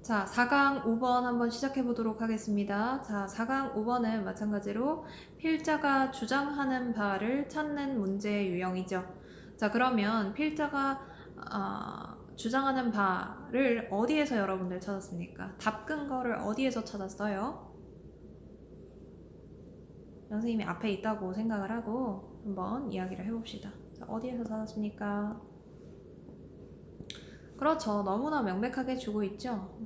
자, 4강 5번 한번 시작해 보도록 하겠습니다. 자, 4강 5번은 마찬가지로 필자가 주장하는 바를 찾는 문제 유형이죠. 자, 그러면 필자가 주장하는 바를 어디에서 여러분들 찾았습니까? 답 근거를 어디에서 찾았어요? 선생님이 앞에 있다고 생각을 하고 한번 이야기를 해봅시다. 자, 어디에서 찾았습니까? 그렇죠. 너무나 명백하게 주고 있죠.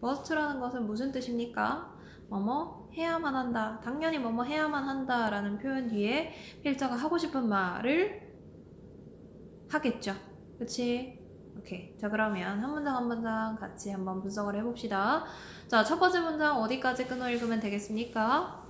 must라는 것은 무슨 뜻입니까? 뭐뭐 해야만 한다. 당연히 뭐뭐 해야만 한다 라는 표현 뒤에 필자가 하고 싶은 말을 하겠죠. 그치? 오케이. 자, 그러면 한 문장 한 문장 같이 한번 분석을 해봅시다. 자, 첫 번째 문장 어디까지 끊어 읽으면 되겠습니까?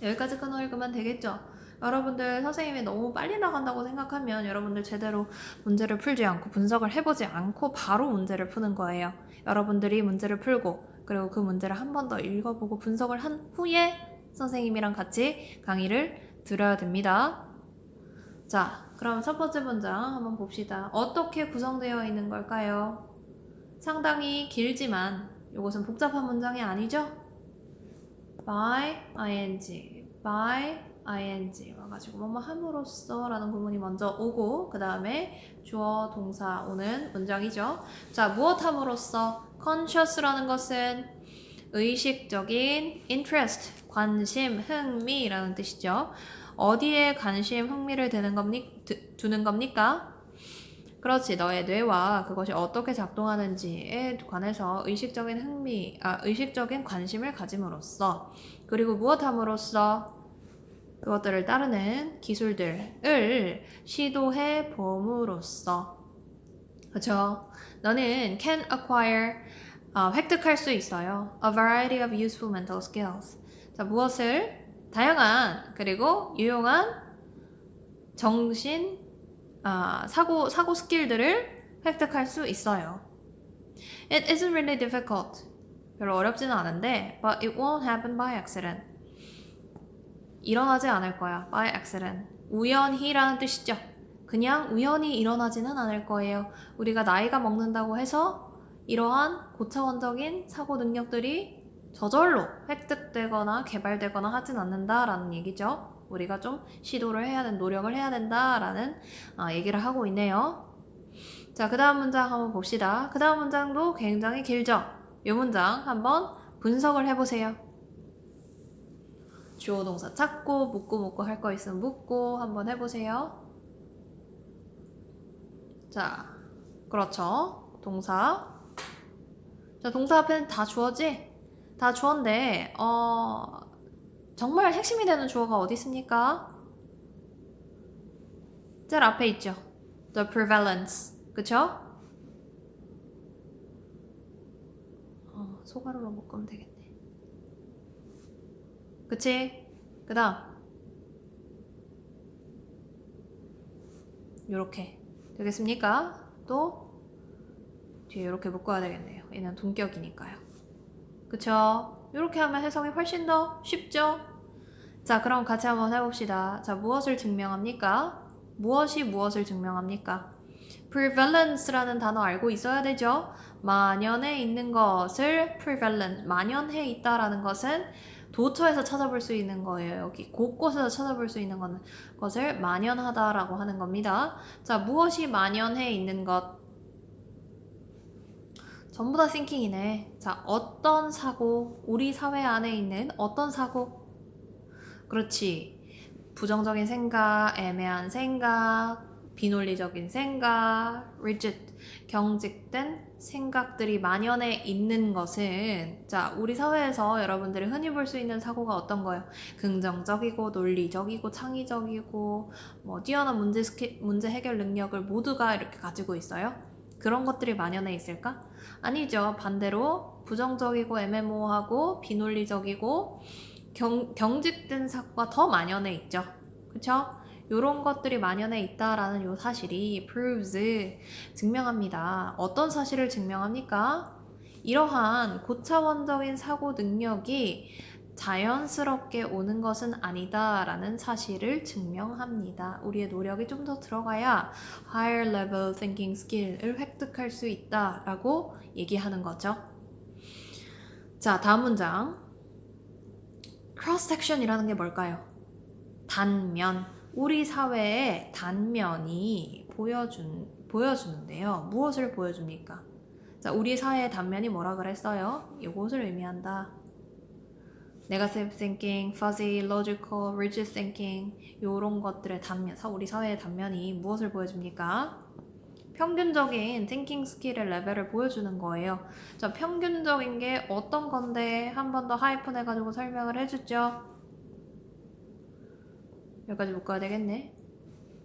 여기까지 끊어 읽으면 되겠죠? 여러분들 선생님이 너무 빨리 나간다고 생각하면 여러분들 제대로 문제를 풀지 않고 분석을 해보지 않고 바로 문제를 푸는 거예요. 여러분들이 문제를 풀고 그리고 그 문제를 한 번 더 읽어보고 분석을 한 후에 선생님이랑 같이 강의를 들어야 됩니다. 자, 그럼 첫 번째 문장 한번 봅시다. 어떻게 구성되어 있는 걸까요? 상당히 길지만 이것은 복잡한 문장이 아니죠? by ing 와가지고 뭐뭐 함으로써 라는 구문이 먼저 오고 그 다음에 주어 동사 오는 문장이죠. 자, 무엇 함으로써 conscious라는 것은 의식적인 interest, 관심, 흥미라는 뜻이죠. 어디에 관심, 흥미를 두는 겁니까? 그렇지, 너의 뇌와 그것이 어떻게 작동하는지에 관해서 의식적인 관심을 가짐으로써 그리고 무엇함으로써 그것들을 따르는 기술들을 시도해 봄으로써 그렇죠? 너는 can acquire 획득할 수 있어요. A variety of useful mental skills. 자, 무엇을 다양한 그리고 유용한 정신 사고 스킬들을 획득할 수 있어요. It isn't really difficult. 별로 어렵지는 않은데, but it won't happen by accident. 일어나지 않을 거야. by accident. 우연히라는 뜻이죠. 그냥 우연히 일어나지는 않을 거예요. 우리가 나이가 먹는다고 해서 이러한 고차원적인 사고 능력들이 저절로 획득되거나 개발되거나 하진 않는다라는 얘기죠. 우리가 좀 시도를 해야 된다, 노력을 해야 된다라는 얘기를 하고 있네요. 자, 그 다음 문장 한번 봅시다. 그 다음 문장도 굉장히 길죠? 이 문장 한번 분석을 해보세요. 주어 동사 찾고 묻고 할 거 있으면 묻고 한번 해보세요. 자, 그렇죠. 동사. 자, 동사 앞에는 다 주어지? 다 주어인데 정말 핵심이 되는 주어가 어디 있습니까? 제일 앞에 있죠. The prevalence. 그쵸? 소가로로 묶으면 되겠네. 그치? 그 다음 요렇게 되겠습니까? 또 뒤에 이렇게 묶어야 되겠네요. 얘는 동격이니까요. 그쵸? 이렇게 하면 해석이 훨씬 더 쉽죠? 자, 그럼 같이 한번 해봅시다. 자, 무엇을 증명합니까? 무엇이 무엇을 증명합니까? prevalence라는 단어 알고 있어야 되죠? 만연해 있는 것을 prevalent, 만연해 있다라는 것은 도처에서 찾아볼 수 있는 거예요. 여기 곳곳에서 찾아볼 수 있는 것을 만연하다라고 하는 겁니다. 자, 무엇이 만연해 있는 것? 전부 다 thinking이네. 자, 어떤 사고, 우리 사회 안에 있는 어떤 사고? 그렇지. 부정적인 생각, 애매한 생각, 비논리적인 생각, rigid, 경직된 생각들이 만연해 있는 것은 자, 우리 사회에서 여러분들이 흔히 볼 수 있는 사고가 어떤 거예요? 긍정적이고 논리적이고 창의적이고 뛰어난 문제 해결 능력을 모두가 이렇게 가지고 있어요? 그런 것들이 만연해 있을까? 아니죠. 반대로 부정적이고 애매모호하고 비논리적이고 경직된 사고가 더 만연해 있죠. 그쵸? 요런 것들이 만연해 있다라는 요 사실이 proves 증명합니다. 어떤 사실을 증명합니까? 이러한 고차원적인 사고 능력이 자연스럽게 오는 것은 아니다라는 사실을 증명합니다. 우리의 노력이 좀 더 들어가야 higher level thinking skill을 획득할 수 있다라고 얘기하는 거죠. 자, 다음 문장. cross section이라는 게 뭘까요? 단면. 우리 사회의 단면이 보여주는데요. 무엇을 보여줍니까? 자, 우리 사회의 단면이 뭐라 그랬어요? 이것을 의미한다. negative thinking, fuzzy, logical, rigid thinking 이런 것들의 단면, 우리 사회의 단면이 무엇을 보여줍니까? 평균적인 thinking 스킬의 레벨을 보여주는 거예요. 자, 평균적인 게 어떤 건데 한 번 더 하이픈 해가지고 설명을 해주죠. 여기까지 묶어야 되겠네.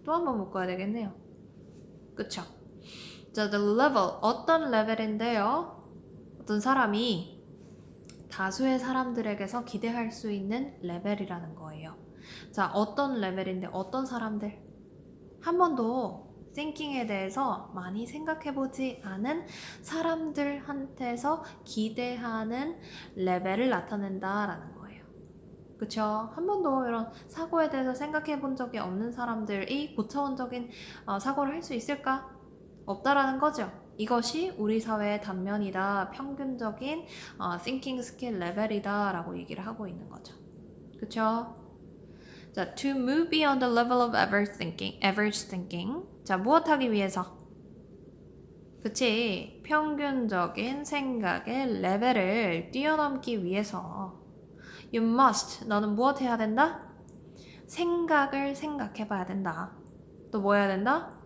또 한 번 묶어야 되겠네요. 그쵸? 자, the level, 어떤 레벨인데요? 어떤 사람이 다수의 사람들에게서 기대할 수 있는 레벨이라는 거예요. 자, 어떤 레벨인데 어떤 사람들? 한 번도 thinking에 대해서 많이 생각해보지 않은 사람들한테서 기대하는 레벨을 나타낸다라는 거예요. 그쵸? 한 번도 이런 사고에 대해서 생각해본 적이 없는 사람들이 고차원적인 사고를 할 수 있을까? 없다라는 거죠. 이것이 우리 사회의 단면이다, 평균적인 thinking 스킬 레벨이다 라고 얘기를 하고 있는 거죠. 그쵸? 자, to move beyond the level of average thinking. 자, 무엇하기 위해서? 그치? 평균적인 생각의 레벨을 뛰어넘기 위해서 you must, 너는 무엇 해야 된다? 생각을 생각해 봐야 된다. 또 뭐 해야 된다?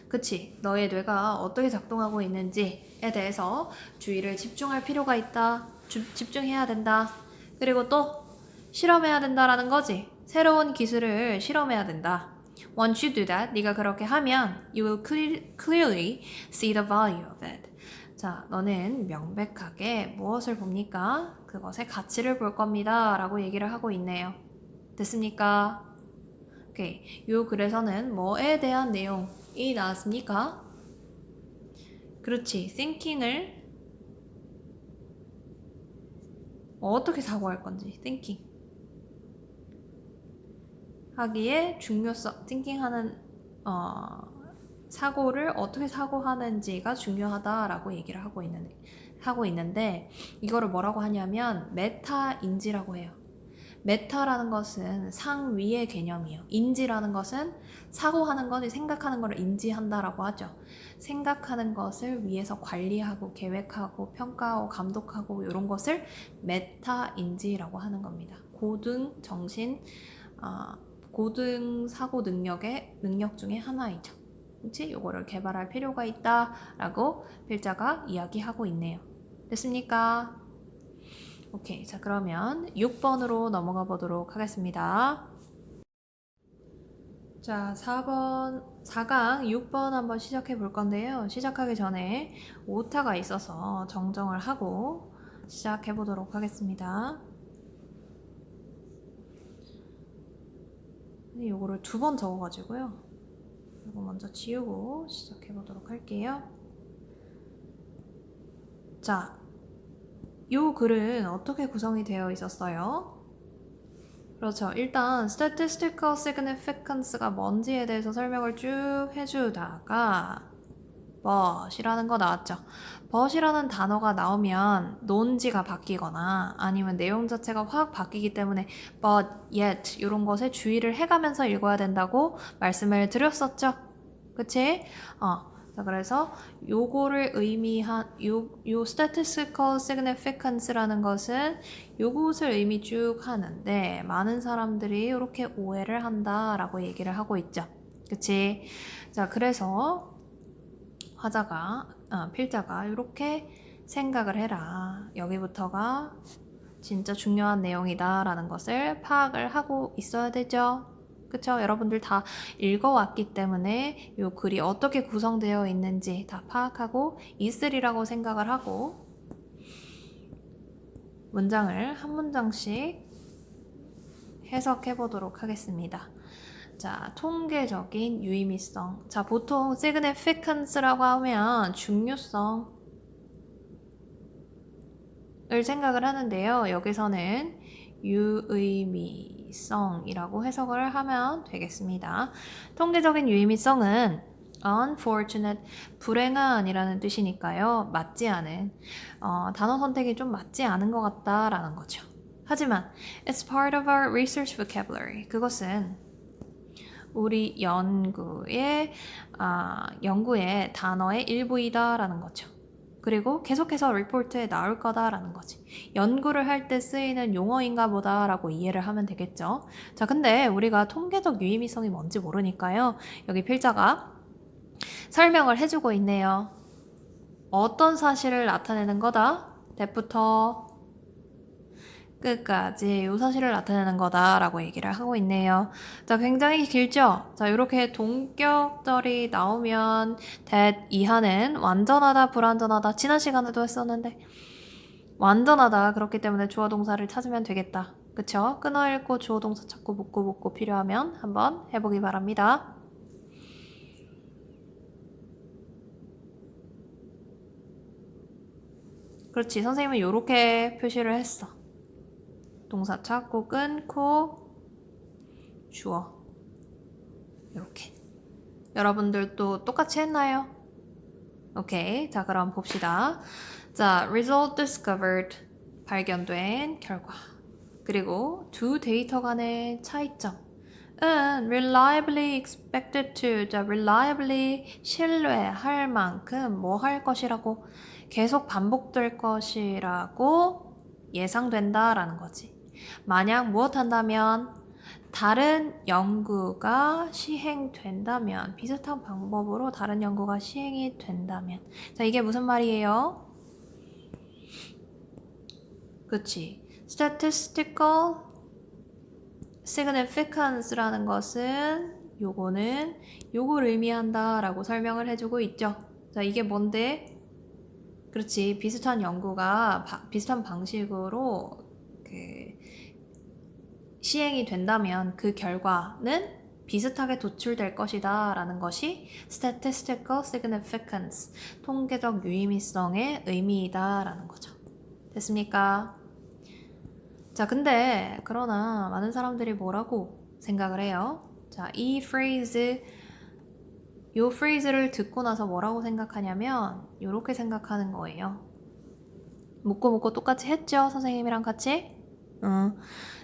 그치? 너의 뇌가 어떻게 작동하고 있는지에 대해서 주의를 집중할 필요가 있다. 집중해야 된다. 그리고 또 실험해야 된다라는 거지. 새로운 기술을 실험해야 된다. Once you do that, 네가 그렇게 하면 you will clearly see the value of it. 자, 너는 명백하게 무엇을 봅니까? 그것의 가치를 볼 겁니다. 라고 얘기를 하고 있네요. 됐습니까? 오케이. 요 글에서는 뭐에 대한 내용이 나왔습니까? 그렇지. thinking을 어떻게 사고할 건지, thinking. 하기에 중요성, 띵킹하는 사고를 어떻게 사고하는지가 중요하다라고 얘기를 하고 있는데 이거를 뭐라고 하냐면 메타인지라고 해요. 메타라는 것은 상위의 개념이에요. 인지라는 것은 사고하는 것이 생각하는 것을 인지한다라고 하죠. 생각하는 것을 위해서 관리하고 계획하고 평가하고 감독하고 이런 것을 메타인지라고 하는 겁니다. 고등 정신 고등 사고 능력 중에 하나이죠. 그치? 요거를 개발할 필요가 있다라고 필자가 이야기하고 있네요. 됐습니까? 오케이. 자, 그러면 6번으로 넘어가 보도록 하겠습니다. 자, 4강 6번 한번 시작해 볼 건데요. 시작하기 전에 오타가 있어서 정정을 하고 시작해 보도록 하겠습니다. 요거를 2번 적어가지고요. 이거 먼저 지우고 시작해 보도록 할게요. 자, 요 글은 어떻게 구성이 되어 있었어요? 그렇죠. 일단 statistical significance가 뭔지에 대해서 설명을 쭉 해주다가 but이라는 거 나왔죠. but이라는 단어가 나오면 논지가 바뀌거나 아니면 내용 자체가 확 바뀌기 때문에 but, yet 이런 것에 주의를 해가면서 읽어야 된다고 말씀을 드렸었죠. 그치? 자, 그래서 요거를 의미한 요 statistical significance라는 것은 요것을 의미 쭉 하는데 많은 사람들이 이렇게 오해를 한다라고 얘기를 하고 있죠. 그치? 자, 그래서 필자가 이렇게 생각을 해라. 여기부터가 진짜 중요한 내용이다 라는 것을 파악을 하고 있어야 되죠. 그쵸? 여러분들 다 읽어왔기 때문에 이 글이 어떻게 구성되어 있는지 다 파악하고 있으리라고 생각을 하고 문장을 한 문장씩 해석해 보도록 하겠습니다. 자, 통계적인 유의미성. 자, 보통 significance라고 하면 중요성. 생각을 하는데요. 여기서는 유의미성이라고 해석을 하면 되겠습니다. 통계적인 유의미성은 unfortunate, 불행한이라는 뜻이니까요. 맞지 않은, 단어 선택이 좀 맞지 않은 것 같다라는 거죠. 하지만 it's part of our research vocabulary. 그것은 우리 연구의 단어의 일부이다라는 거죠. 그리고 계속해서 리포트에 나올 거다라는 거지. 연구를 할 때 쓰이는 용어인가 보다라고 이해를 하면 되겠죠. 자, 근데 우리가 통계적 유의미성이 뭔지 모르니까요. 여기 필자가 설명을 해주고 있네요. 어떤 사실을 나타내는 거다? 대부터 끝까지 이 사실을 나타내는 거다라고 얘기를 하고 있네요. 자, 굉장히 길죠? 자, 이렇게 동격절이 나오면 that 이하는 완전하다, 불완전하다. 지난 시간에도 했었는데 완전하다. 그렇기 때문에 주어 동사를 찾으면 되겠다. 그쵸? 끊어 읽고 주어 동사 찾고 묶고 필요하면 한번 해보기 바랍니다. 그렇지. 선생님은 이렇게 표시를 했어. 동사 찾고 끊고 주어. 이렇게. 여러분들도 똑같이 했나요? 오케이. 자, 그럼 봅시다. 자, result discovered. 발견된 결과. 그리고 두 데이터 간의 차이점. reliably expected to. 자, reliably 신뢰할 만큼 뭐 할 것이라고 계속 반복될 것이라고 예상된다라는 거지. 만약 무엇 한다면 다른 연구가 시행된다면 비슷한 방법으로 다른 연구가 시행이 된다면 자 이게 무슨 말이에요? 그치 statistical significance라는 것은 요걸 의미한다 라고 설명을 해주고 있죠. 자 이게 뭔데? 그렇지 비슷한 연구가 비슷한 방식으로 시행이 된다면 그 결과는 비슷하게 도출될 것이다 라는 것이 statistical significance, 통계적 유의미성의 의미이다 라는 거죠. 됐습니까? 자, 근데 그러나 많은 사람들이 뭐라고 생각을 해요? 자, 이 프레이즈를 듣고 나서 뭐라고 생각하냐면 이렇게 생각하는 거예요. 묻고 똑같이 했죠? 선생님이랑 같이?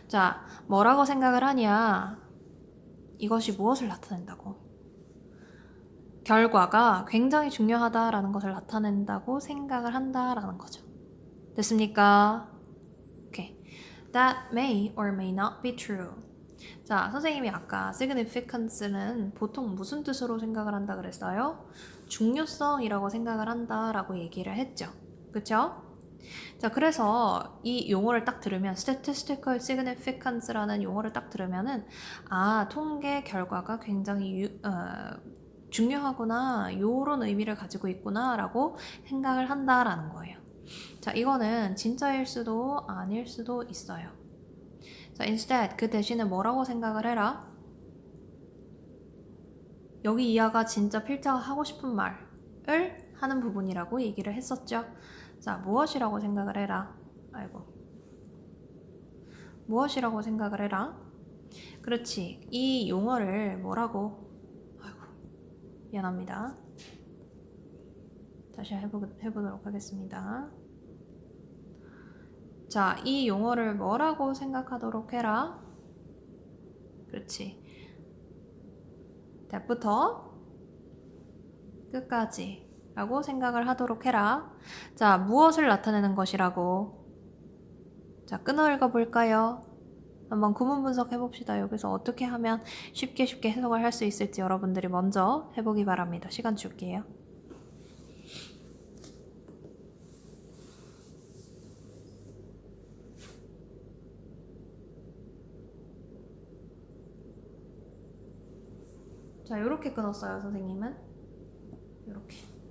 자, 뭐라고 생각을 하냐? 이것이 무엇을 나타낸다고? 결과가 굉장히 중요하다라는 것을 나타낸다고 생각을 한다라는 거죠. 됐습니까? 오케이. That may or may not be true. 자, 선생님이 아까 significance는 보통 무슨 뜻으로 생각을 한다 그랬어요? 중요성이라고 생각을 한다라고 얘기를 했죠. 그쵸? 자, 그래서 이 용어를 딱 들으면 statistical significance라는 용어를 딱 들으면은 통계 결과가 굉장히 중요하구나 요런 의미를 가지고 있구나 라고 생각을 한다라는 거예요. 자, 이거는 진짜일 수도 아닐 수도 있어요. 자, instead 그 대신에 뭐라고 생각을 해라? 여기 이하가 진짜 필자가 하고 싶은 말을 하는 부분이라고 얘기를 했었죠. 자, 무엇이라고 생각을 해라? 무엇이라고 생각을 해라? 그렇지. 이 용어를 뭐라고? 미안합니다. 다시 해보도록 하겠습니다. 자, 이 용어를 뭐라고 생각하도록 해라? 그렇지. 대부터 끝까지 라고 생각을 하도록 해라. 자, 무엇을 나타내는 것이라고? 자, 끊어 읽어볼까요? 한번 구문 분석해봅시다. 여기서 어떻게 하면 쉽게 해석을 할 수 있을지 여러분들이 먼저 해보기 바랍니다. 시간 줄게요. 자, 요렇게 끊었어요, 선생님은.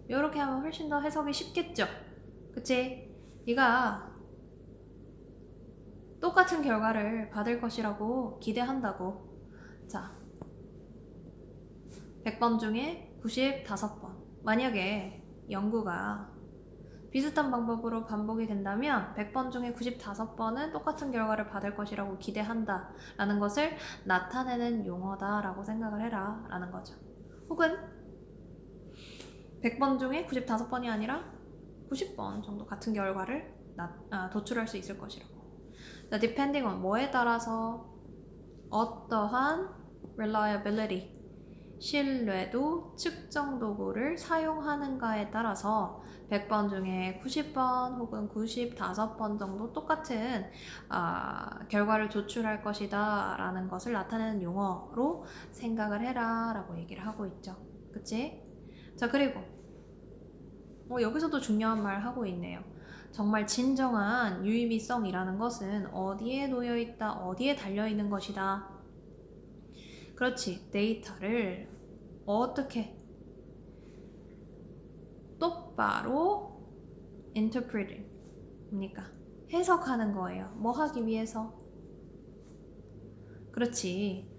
요렇게 하면 훨씬 더 해석이 쉽겠죠? 그치? 네가 똑같은 결과를 받을 것이라고 기대한다고. 자, 100번 중에 95번. 만약에 연구가 비슷한 방법으로 반복이 된다면 100번 중에 95번은 똑같은 결과를 받을 것이라고 기대한다 라는 것을 나타내는 용어다 라고 생각을 해라 라는 거죠. 혹은 100번 중에 95번이 아니라 90번 정도 같은 결과를 도출할 수 있을 것이라고. depending on 뭐에 따라서 어떠한 reliability 신뢰도 측정 도구를 사용하는가에 따라서 100번 중에 90번 혹은 95번 정도 똑같은 결과를 도출할 것이다 라는 것을 나타내는 용어로 생각을 해라 라고 얘기를 하고 있죠. 그치? 자, 그리고 여기서도 중요한 말 하고 있네요. 정말 진정한 유의미성이라는 것은 어디에 놓여 있다, 어디에 달려 있는 것이다. 그렇지. 데이터를 어떻게 똑바로 interpreting 입니까? 해석하는 거예요. 뭐 하기 위해서? 그렇지.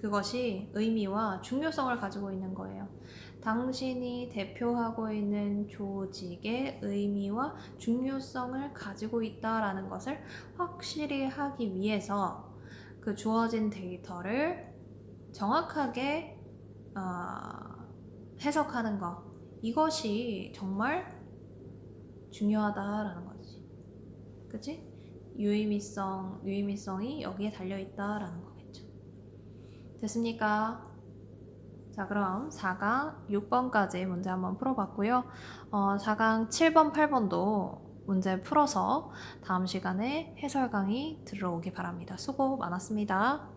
그것이 의미와 중요성을 가지고 있는 거예요. 당신이 대표하고 있는 조직의 의미와 중요성을 가지고 있다라는 것을 확실히 하기 위해서 그 주어진 데이터를 정확하게 해석하는 것, 이것이 정말 중요하다라는 거지. 그치? 유의미성이 여기에 달려있다라는 거겠죠. 됐습니까? 자, 그럼 4강 6번까지 문제 한번 풀어봤고요. 4강 7번, 8번도 문제 풀어서 다음 시간에 해설 강의 들어오기 바랍니다. 수고 많았습니다.